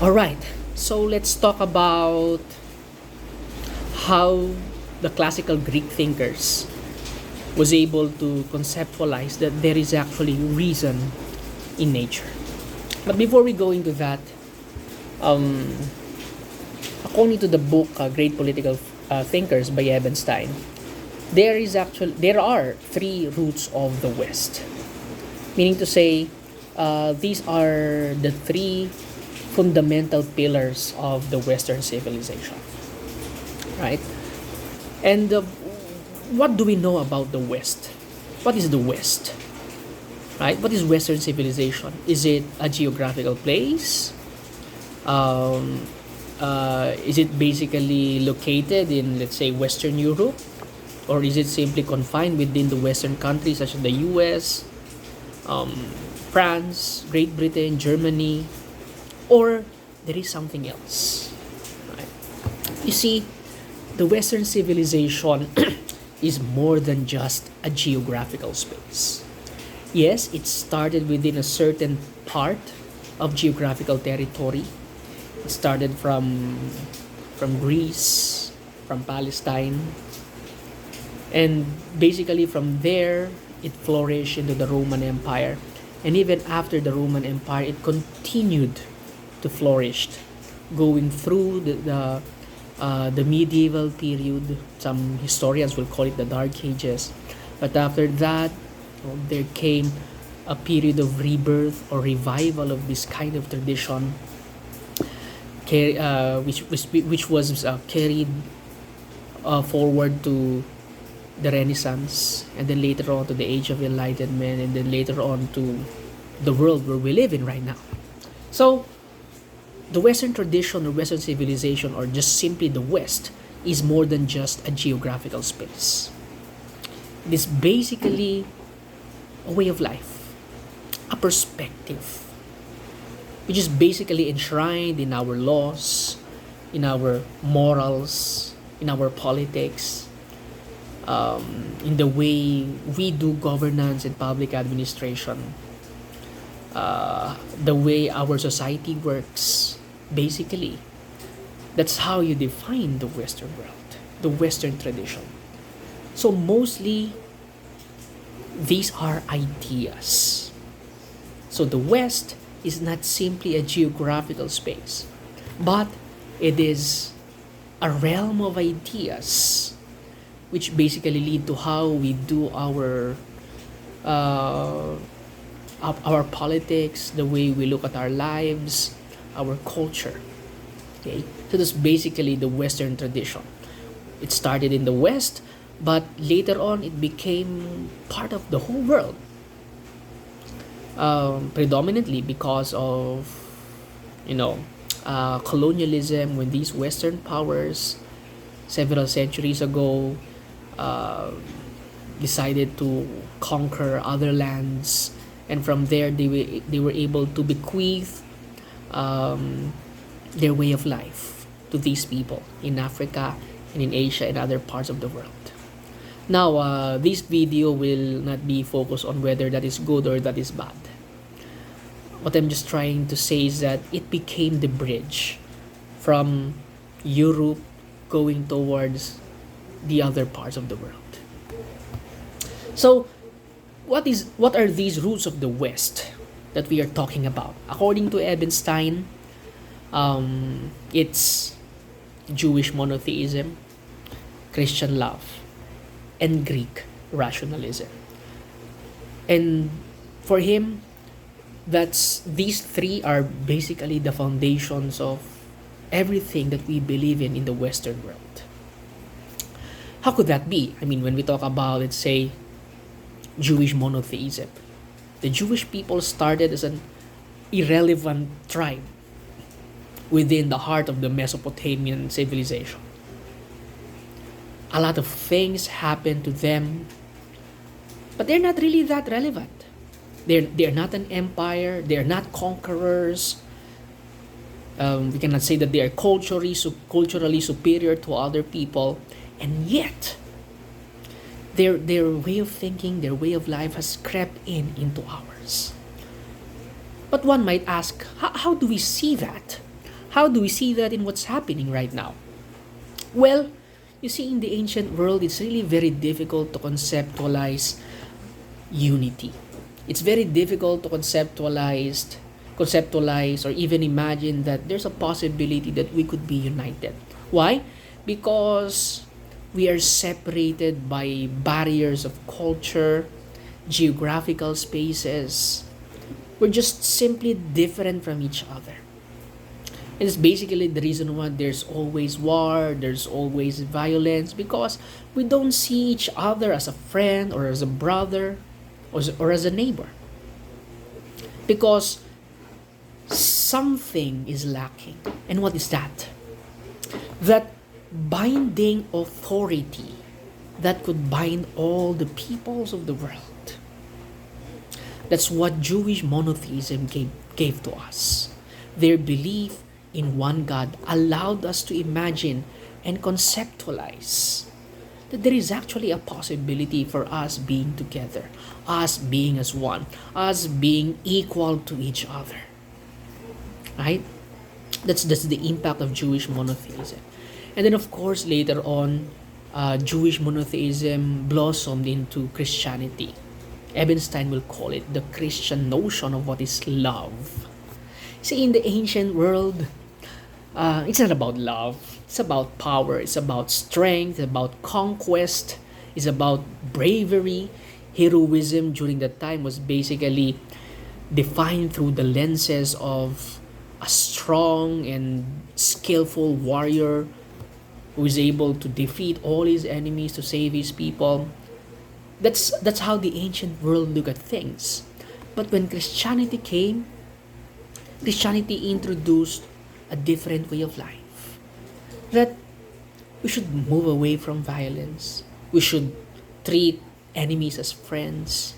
All right, so let's talk about how the classical Greek thinkers was able to conceptualize that there is actually reason in nature. But before we go into that, um, according to the book Great Political Thinkers by Ebenstein, there are three roots of the West. Meaning to say, these are the three fundamental pillars of the Western civilization, right? And what do we know about the West? What is the West? Right? What is Western civilization? Is it a geographical place? Um, is it basically located in, let's say, Western Europe? Or is it simply confined within the Western countries such as the US, um, France, Great Britain, Germany? Or there is something else? Right? You see, the Western civilization is more than just a geographical space. Yes, it started within a certain part of geographical territory. It started from Greece, from Palestine, and basically from there it flourished into the Roman Empire. And even after the Roman Empire, it continued to flourish, going through the medieval period. Some historians will call it the Dark Ages. But after that, there came a period of rebirth or revival of this kind of tradition, which was carried forward to the Renaissance, and then later on to the Age of Enlightenment, and then later on to the world where we live in right now. So, the Western tradition or Western civilization, or just simply the West, is more than just a geographical space. It is basically a way of life, a perspective, which is basically enshrined in our laws, in our morals, in our politics, in the way we do governance and public administration, the way our society works. Basically, that's how you define the Western world, the Western tradition. So mostly, these are ideas. So the West is not simply a geographical space, but it is a realm of ideas which basically lead to how we do uh, our politics, the way we look at our lives, our culture. Okay, so that's basically the Western tradition. It started in the West, but later on it became part of the whole world, predominantly because of you know colonialism, when these Western powers several centuries ago uh, decided to conquer other lands, and from there they were able to bequeath um, their way of life to these people in Africa and in Asia and other parts of the world. Now, this video will not be focused on whether that is good or that is bad. What I'm just trying to say is that it became the bridge from Europe going towards the other parts of the world. So, what are these roots of the West that we are talking about? According to Ebenstein, it's Jewish monotheism, Christian love, and Greek rationalism. And for him, these three are basically the foundations of everything that we believe in the Western world. How could that be? I mean, when we talk about, let's say, Jewish monotheism, the Jewish people started as an irrelevant tribe within the heart of the Mesopotamian civilization. A lot of things happened to them, but they're not really that relevant. They're not an empire. They're not conquerors. We cannot say that they are culturally superior to other people, and yet their way of thinking, their way of life has crept into ours. But one might ask, how do we see that? How do we see that in what's happening right now? Well, you see, in the ancient world, it's really very difficult to conceptualize unity. It's very difficult to conceptualize or even imagine that there's a possibility that we could be united. Why? Because we are separated by barriers of culture, geographical spaces. We're just simply different from each other. And it's basically the reason why there's always war, there's always violence, because we don't see each other as a friend or as a brother or as a neighbor. Because something is lacking. And what is that? That binding authority that could bind all the peoples of the world. That's what Jewish monotheism gave to us. Their belief in one God allowed us to imagine and conceptualize that there is actually a possibility for us being together, us being as one, us being equal to each other. Right? That's the impact of Jewish monotheism. And then of course later on, Jewish monotheism blossomed into Christianity. Ebenstein will call it the Christian notion of what is love. See, in the ancient world, it's not about love. It's about power. It's about strength. It's about conquest. It's about bravery. Heroism during that time was basically defined through the lenses of a strong and skillful warrior who is able to defeat all his enemies to save his people. That's how the ancient world looked at things. But when Christianity came, Christianity introduced a different way of life. That we should move away from violence. We should treat enemies as friends.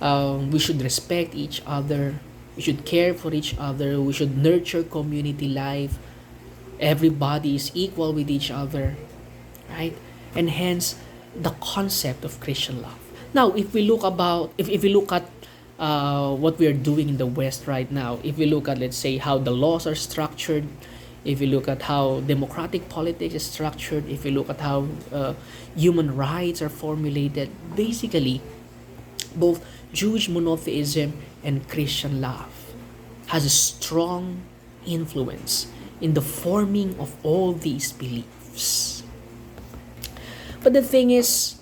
We should respect each other. We should care for each other. We should nurture community life. Everybody is equal with each other, right? And hence the concept of Christian love. Now, if we look at what we are doing in the West right now, if we look at, let's say, how the laws are structured, if we look at how democratic politics is structured, if we look at how human rights are formulated, basically, both Jewish monotheism and Christian love has a strong influence in the forming of all these beliefs. But the thing is,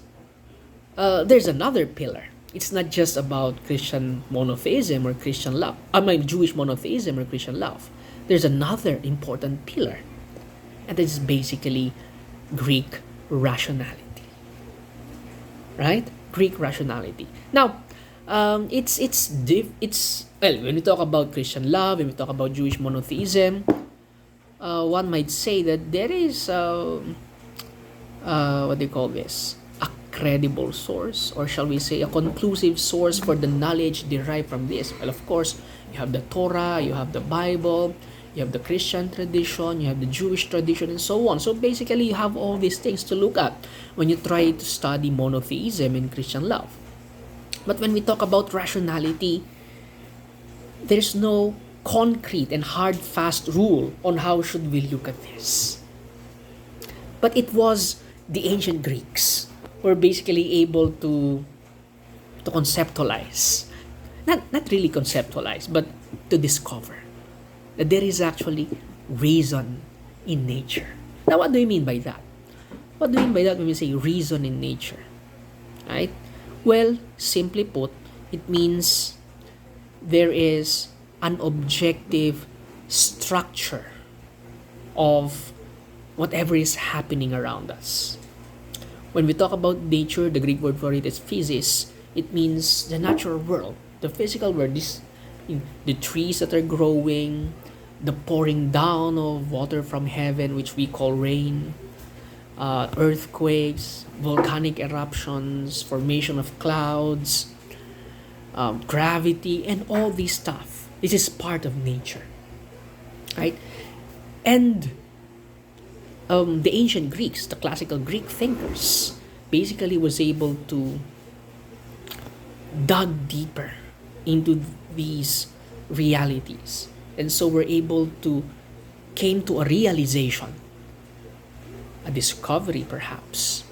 there's another pillar. It's not just about Christian monotheism or Christian love. Jewish monotheism or Christian love. There's another important pillar, and this is basically Greek rationality. Right? Greek rationality. Now, when we talk about Christian love, when we talk about Jewish monotheism, one might say that there is what do you call this? A credible source, or shall we say a conclusive source for the knowledge derived from this. Well, of course, you have the Torah, you have the Bible, you have the Christian tradition, you have the Jewish tradition, and so on. So basically, you have all these things to look at when you try to study monotheism and Christian love. But when we talk about rationality, there's no concrete and hard fast rule on how should we look at this. But it was the ancient Greeks were basically able to conceptualize, not really conceptualize, but to discover that there is actually reason in nature. Now, what do you mean by that? What do you mean by that when we say reason in nature? Right? Well, simply put, it means there is an objective structure of whatever is happening around us. When we talk about nature, the Greek word for it is physis. It means the natural world, the physical world. The trees that are growing, the pouring down of water from heaven, which we call rain, earthquakes, volcanic eruptions, formation of clouds, gravity, and all this stuff. This is part of nature, right? And the ancient Greeks, the classical Greek thinkers, basically was able to dug deeper into these realities. And so we're able to came to a realization, a discovery perhaps,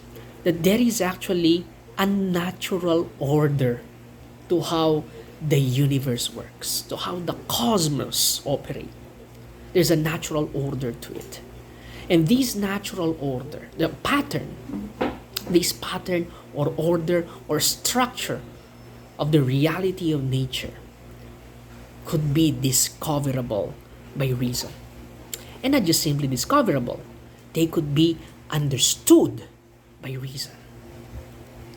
that there is actually a natural order to how the universe works, to how the cosmos operate. There's a natural order to it. And this natural order, the pattern, this pattern or order or structure of the reality of nature could be discoverable by reason. And not just simply discoverable, they could be understood by reason.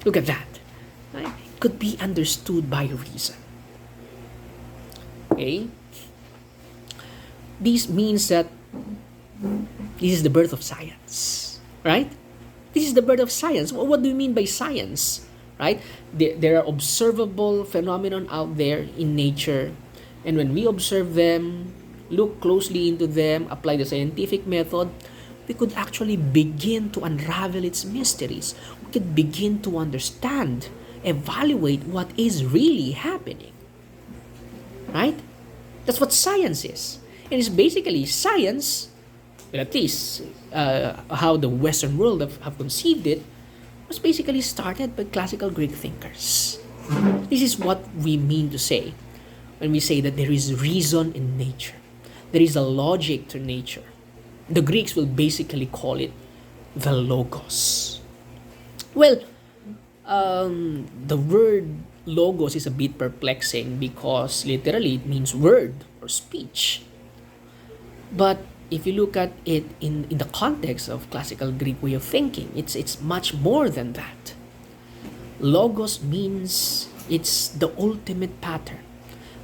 Look at that. Right? Could be understood by reason. Okay? This means that this is the birth of science, right? This is the birth of science. What do you mean by science, right? There are observable phenomenon out there in nature, and when we observe them, look closely into them, apply the scientific method, we could actually begin to unravel its mysteries. We could begin to understand, evaluate what is really happening, right? That's what science is. And it's basically science, well, at least how the Western world have conceived it, was basically started by classical Greek thinkers. This is what we mean to say when we say that there is reason in nature. There is a logic to nature. The Greeks will basically call it the logos. Well, the word logos is a bit perplexing because literally it means word or speech. But if you look at it in the context of classical Greek way of thinking, it's much more than that. Logos means it's the ultimate pattern,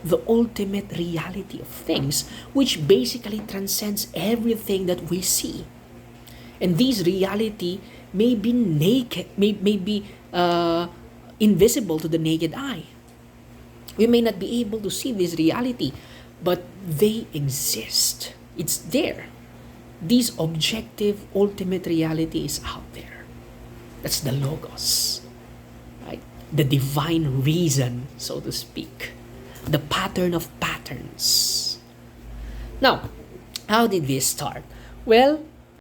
the ultimate reality of things, which basically transcends everything that we see. And this reality may be naked, may be invisible to the naked eye. We may not be able to see this reality, but they exist. It's there. This objective, ultimate reality is out there. That's the logos, right? The divine reason, so to speak. The pattern of patterns. Now, how did this start? Well,